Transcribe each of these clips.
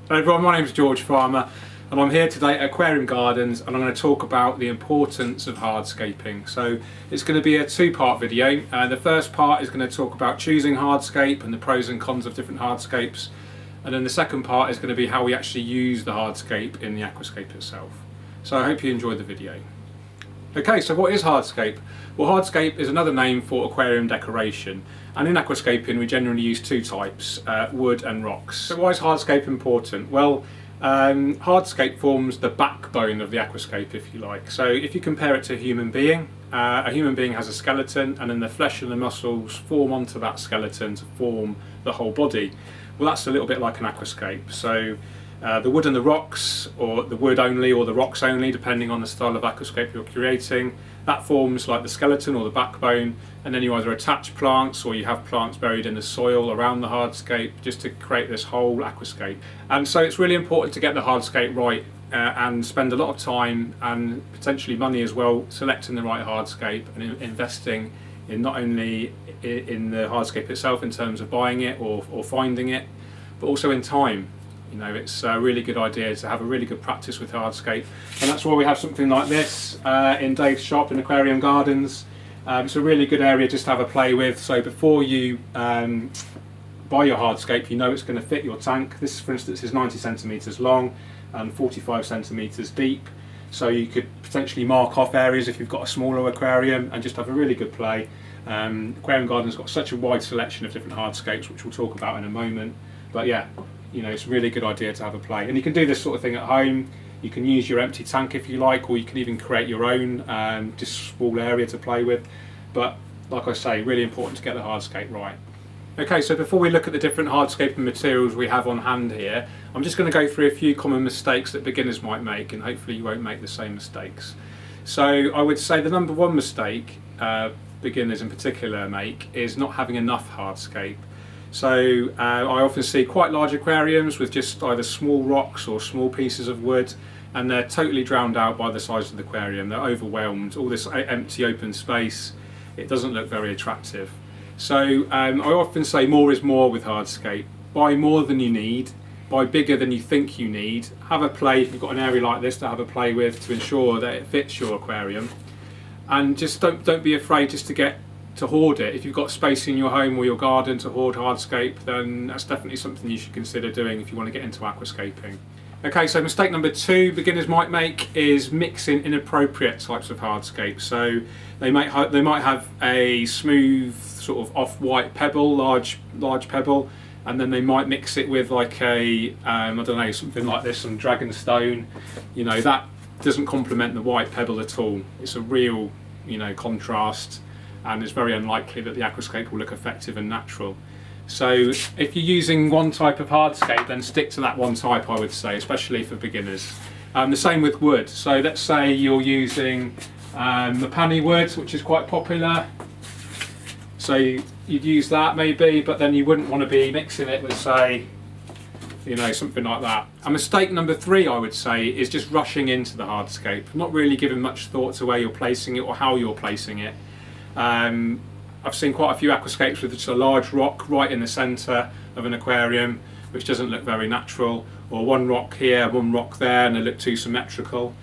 Hello everyone, my name is George Farmer and I'm here today at Aquarium Gardens and I'm going to talk about the importance of hardscaping. So it's going to be a two-part video. The first part is going to talk about choosing hardscape and the pros and cons of different hardscapes, and then the second part is going to be how we actually use the hardscape in the aquascape itself. So I hope you enjoy the video. Okay, so what is hardscape? Well, hardscape is another name for aquarium decoration, and in aquascaping we generally use two types, wood and rocks. So why is hardscape important? Well, hardscape forms the backbone of the aquascape, if you like. So if you compare it to a human being has a skeleton, and then the flesh and the muscles form onto that skeleton to form the whole body. Well, that's a little bit like an aquascape. So the wood and the rocks, or the wood only or the rocks only, depending on the style of aquascape you're creating, that forms like the skeleton or the backbone, and then you either attach plants or you have plants buried in the soil around the hardscape just to create this whole aquascape. And so it's really important to get the hardscape right and spend a lot of time and potentially money as well selecting the right hardscape and investing in not only in the hardscape itself in terms of buying it or finding it, but also in time. You know, it's a really good idea to have a really good practice with hardscape, and that's why we have something like this in Dave's shop in Aquarium Gardens. It's a really good area just to have a play with. So before you buy your hardscape, you know it's going to fit your tank. This, for instance, is 90 centimetres long and 45 centimetres deep. So you could potentially mark off areas if you've got a smaller aquarium and just have a really good play. Aquarium Gardens got such a wide selection of different hardscapes, which we'll talk about in a moment. But yeah, you know, it's a really good idea to have a play, and you can do this sort of thing at home. You can use your empty tank if you like, or you can even create your own just small area to play with. But like I say, really important to get the hardscape right. Okay, so before we look at the different hardscaping materials we have on hand here, I'm just going to go through a few common mistakes that beginners might make, and hopefully you won't make the same mistakes. So I would say the number one mistake beginners in particular make is not having enough hardscape. So I often see quite large aquariums with just either small rocks or small pieces of wood, and they're totally drowned out by the size of the aquarium. They're overwhelmed, all this empty open space. It doesn't look very attractive. So I often say more is more with hardscape. Buy more than you need, buy bigger than you think you need. Have a play if you've got an area like this to have a play with to ensure that it fits your aquarium. And just don't be afraid just to hoard it. If you've got space in your home or your garden to hoard hardscape, then that's definitely something you should consider doing if you want to get into aquascaping. Okay, so mistake number two beginners might make is mixing inappropriate types of hardscape. So they might have a smooth sort of off-white pebble, large pebble, and then they might mix it with like a I don't know, something like this, some dragon stone. You know, that doesn't complement the white pebble at all. It's a real, you know, contrast, and it's very unlikely that the aquascape will look effective and natural. So if you're using one type of hardscape, then stick to that one type, I would say, especially for beginners. The same with wood. So let's say you're using Mapani wood, which is quite popular. So you'd use that maybe, but then you wouldn't want to be mixing it with, say, you know, something like that. A mistake number three, I would say, is just rushing into the hardscape, not really giving much thought to where you're placing it or how you're placing it. I've seen quite a few aquascapes with just a large rock right in the centre of an aquarium, which doesn't look very natural, or one rock here, one rock there, and they look too symmetrical.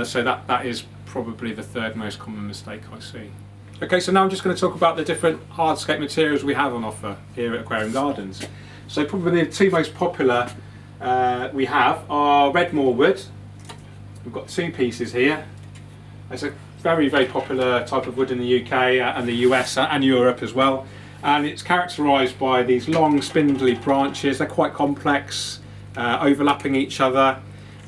So that is probably the third most common mistake I see. Okay, so now I'm just going to talk about the different hardscape materials we have on offer here at Aquarium Gardens. So probably the two most popular we have are Redmore wood. We've got two pieces here. It's a very popular type of wood in the UK and the US and Europe as well, and it's characterised by these long spindly branches. They're quite complex, overlapping each other,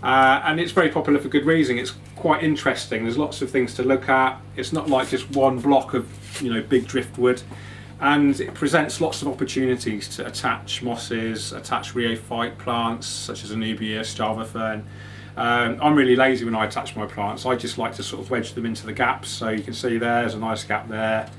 and it's very popular for good reason. It's quite interesting. There's lots of things to look at. It's not like just one block of, you know, big driftwood, and it presents lots of opportunities to attach mosses, attach rheophyte plants such as Anubias, Java fern. I'm really lazy when I attach my plants. I just like to sort of wedge them into the gaps, so you can see there's a nice gap there.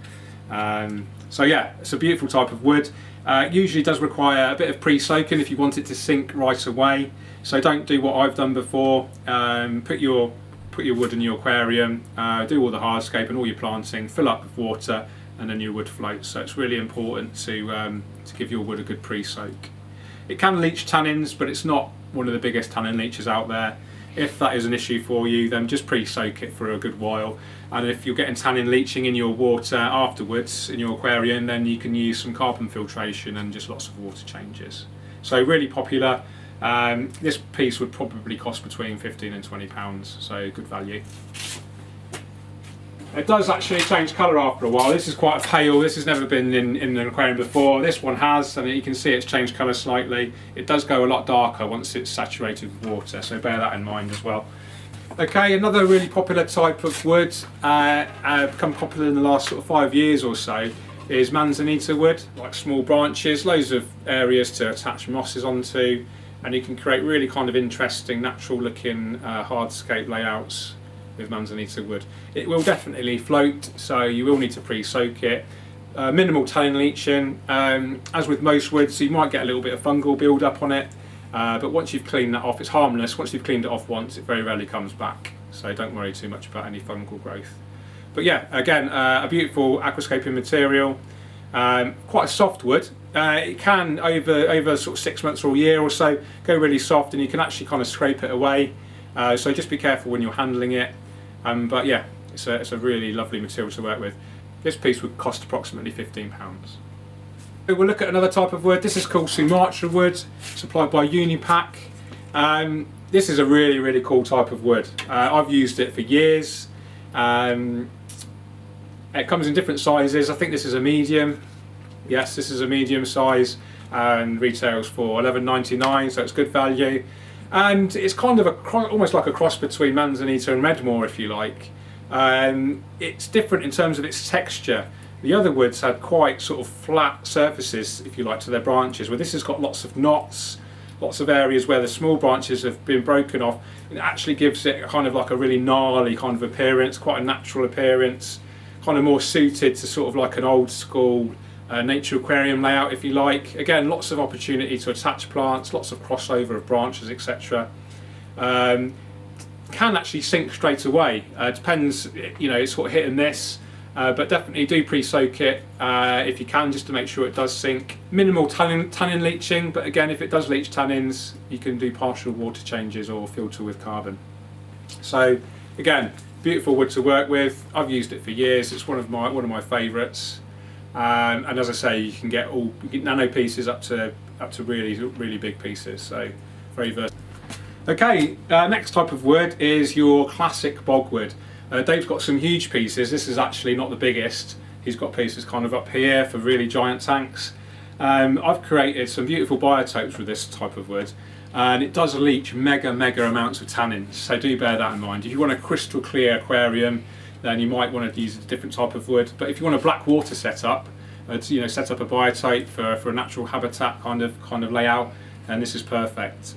So yeah, it's a beautiful type of wood. It usually does require a bit of pre-soaking if you want it to sink right away. So don't do what I've done before. Put your wood in your aquarium, do all the hardscape and all your planting, fill up with water, and then your wood floats. So it's really important to give your wood a good pre-soak. It can leach tannins, but it's not one of the biggest tannin leachers out there. If that is an issue for you, then just pre-soak it for a good while. And if you're getting tannin leaching in your water afterwards in your aquarium, then you can use some carbon filtration and just lots of water changes. So really popular. This piece would probably cost between £15 and £20, so good value. It does actually change colour after a while. This is quite a pale, this has never been in an aquarium before. This one has, and you can see it's changed colour slightly. It does go a lot darker once it's saturated with water, so bear that in mind as well. Okay, another really popular type of wood, become popular in the last sort of 5 years or so, is manzanita wood, like small branches, loads of areas to attach mosses onto, and you can create really kind of interesting, natural looking hardscape layouts with manzanita wood. It will definitely float, so you will need to pre-soak it. Minimal tannin leaching. As with most woods, you might get a little bit of fungal build up on it, but once you've cleaned that off, it's harmless. Once you've cleaned it off once, it very rarely comes back, so don't worry too much about any fungal growth. But yeah, again, a beautiful aquascaping material, quite a soft wood. It can, over sort of 6 months or a year or so, go really soft, and you can actually kind of scrape it away. So just be careful when you're handling it. But yeah, it's a really lovely material to work with. This piece would cost approximately £15. We'll look at another type of wood. This is called Sumatra wood, supplied by Unipack. This is a really, really cool type of wood. I've used it for years. It comes in different sizes. I think this is a medium. Yes, this is a medium size, and retails for £11.99, so it's good value. And it's kind of almost like a cross between manzanita and redmore, if you like. It's different in terms of its texture. The other woods had quite sort of flat surfaces, if you like, to their branches, where this has got lots of knots, lots of areas where the small branches have been broken off. It actually gives it kind of like a really gnarly kind of appearance, quite a natural appearance, kind of more suited to sort of like an old school nature aquarium layout, if you like. Again, lots of opportunity to attach plants, lots of crossover of branches, etc. Can actually sink straight away. Depends, you know, it's sort of hit and miss, but definitely do pre-soak it if you can, just to make sure it does sink. Minimal tannin leaching, but again, if it does leach tannins, you can do partial water changes or filter with carbon. So again, beautiful wood to work with. I've used it for years. It's one of my favourites. And as I say, you can get nano pieces up to really big pieces, so very versatile. Okay, next type of wood is your classic bogwood. Dave's got some huge pieces. This is actually not the biggest. He's got pieces kind of up here for really giant tanks. I've created some beautiful biotopes with this type of wood, and it does leach mega amounts of tannins, so do bear that in mind. If you want a crystal clear aquarium, then you might want to use a different type of wood. But if you want a black water setup, set up a biotope for a natural habitat kind of layout, then this is perfect.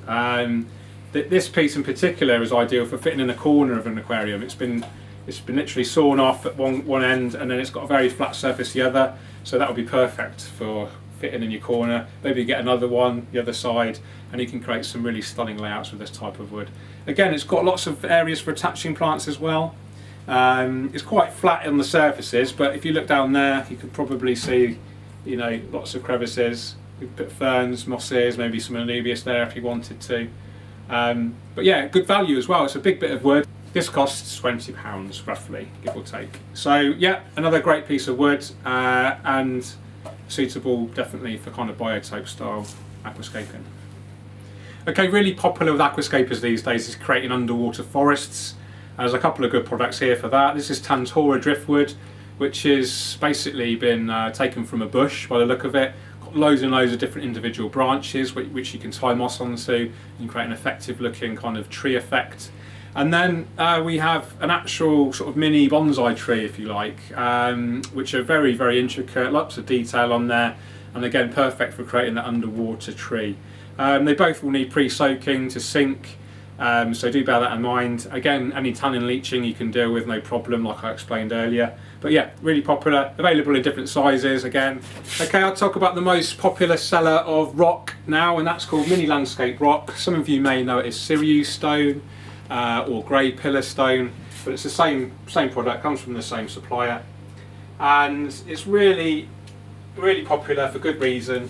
This piece in particular is ideal for fitting in a corner of an aquarium. It's been literally sawn off at one end, and then it's got a very flat surface the other, so that would be perfect for fitting in your corner. Maybe you get another one the other side, and you can create some really stunning layouts with this type of wood. Again, it's got lots of areas for attaching plants as well. It's quite flat on the surfaces, but if you look down there, you could probably see, you know, lots of crevices. You could put ferns, mosses, maybe some anubias there if you wanted to. But yeah, good value as well. It's a big bit of wood. This costs £20 roughly, give or take. So yeah, another great piece of wood, and suitable definitely for kind of biotope style aquascaping. Okay, really popular with aquascapers these days is creating underwater forests. There's a couple of good products here for that. This is Tantora driftwood, which has basically been taken from a bush by the look of it. Got loads and loads of different individual branches which you can tie moss onto and create an effective looking kind of tree effect. And then we have an actual sort of mini bonsai tree, if you like, which are very intricate, lots of detail on there, and again perfect for creating that underwater tree. They both will need pre-soaking to sink. So do bear that in mind. Again, any tannin leaching you can deal with, no problem, like I explained earlier. But yeah, really popular, available in different sizes again. Okay, I'll talk about the most popular seller of rock now, and that's called mini landscape rock. Some of you may know it as Sirius stone or grey pillar stone, but it's the same product, comes from the same supplier, and it's really popular for good reason.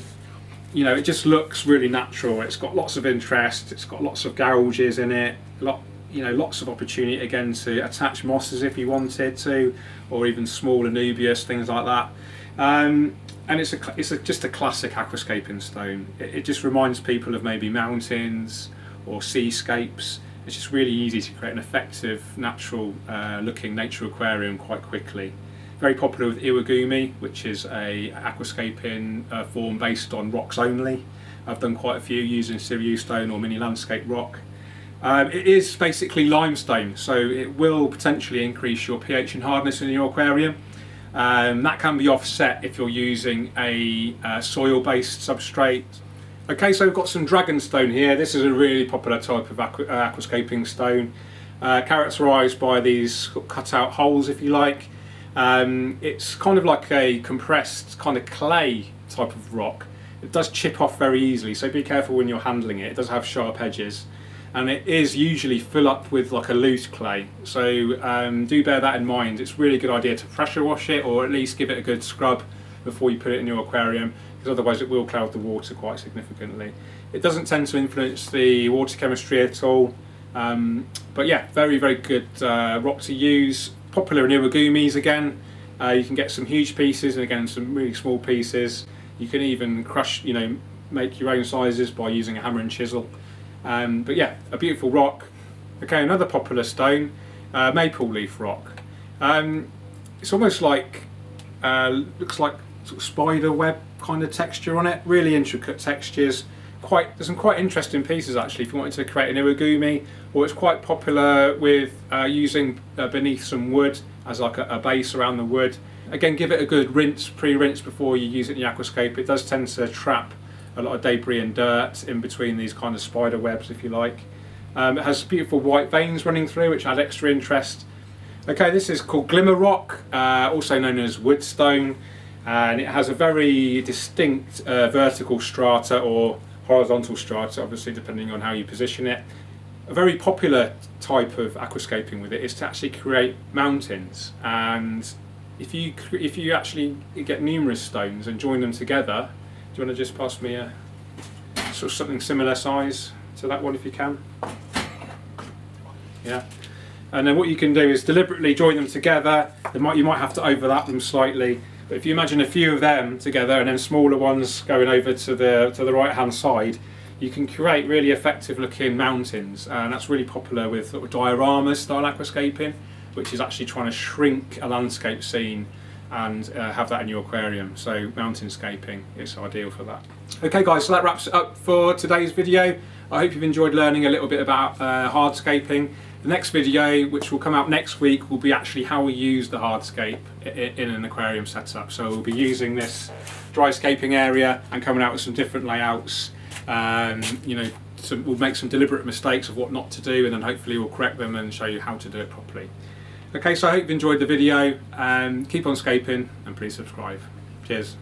you know, it just looks really natural. It's got lots of interest, it's got lots of gouges in it, lots of opportunity again to attach mosses if you wanted to, or even small anubias, things like that. And it's just a classic aquascaping stone. It just reminds people of maybe mountains or seascapes. It's just really easy to create an effective, natural looking nature aquarium quite quickly. Very popular with iwagumi, which is a aquascaping form based on rocks only. I've done quite a few using Siriu stone or mini landscape rock. It is basically limestone, so it will potentially increase your pH and hardness in your aquarium. That can be offset if you're using a soil-based substrate. Okay, so we've got some dragonstone here. This is a really popular type of aquascaping stone, characterised by these cut-out holes, if you like. It's kind of like a compressed kind of clay type of rock. It does chip off very easily, so be careful when you're handling it. It does have sharp edges, and it is usually full up with like a loose clay, so do bear that in mind. It's a really good idea to pressure wash it, or at least give it a good scrub before you put it in your aquarium, because otherwise it will cloud the water quite significantly. It doesn't tend to influence the water chemistry at all, but yeah, very good rock to use. Popular in iwagumis again. You can get some huge pieces and again some really small pieces. You can even crush, make your own sizes by using a hammer and chisel. But yeah, a beautiful rock. Okay, another popular stone, maple leaf rock. It's almost like, looks like sort of spider web kind of texture on it. Really intricate textures. There's some quite interesting pieces actually if you wanted to create an iwagumi, or it's quite popular with using beneath some wood as like a base around the wood. Again, give it a good rinse, pre-rinse before you use it in your aquascape. It does tend to trap a lot of debris and dirt in between these kind of spider webs, if you like. It has beautiful white veins running through, which add extra interest. Okay, this is called glimmer rock, also known as woodstone, and it has a very distinct vertical strata or horizontal strata, obviously depending on how you position it. A very popular type of aquascaping with it is to actually create mountains, and if you actually get numerous stones and join them together, do you want to just pass me a sort of something similar size to that one if you can? Yeah. And then what you can do is deliberately join them together. You might have to overlap them slightly, but if you imagine a few of them together and then smaller ones going over to the right hand side, you can create really effective looking mountains, and that's really popular with sort of diorama style aquascaping, which is actually trying to shrink a landscape scene and have that in your aquarium. So mountainscaping is ideal for that. Okay guys, so that wraps it up for today's video. I hope you've enjoyed learning a little bit about hardscaping. The next video, which will come out next week, will be actually how we use the hardscape in an aquarium setup. So we'll be using this dry scaping area and coming out with some different layouts. We'll make some deliberate mistakes of what not to do, and then hopefully we'll correct them and show you how to do it properly. Okay, so I hope you've enjoyed the video, and keep on scaping and please subscribe. Cheers.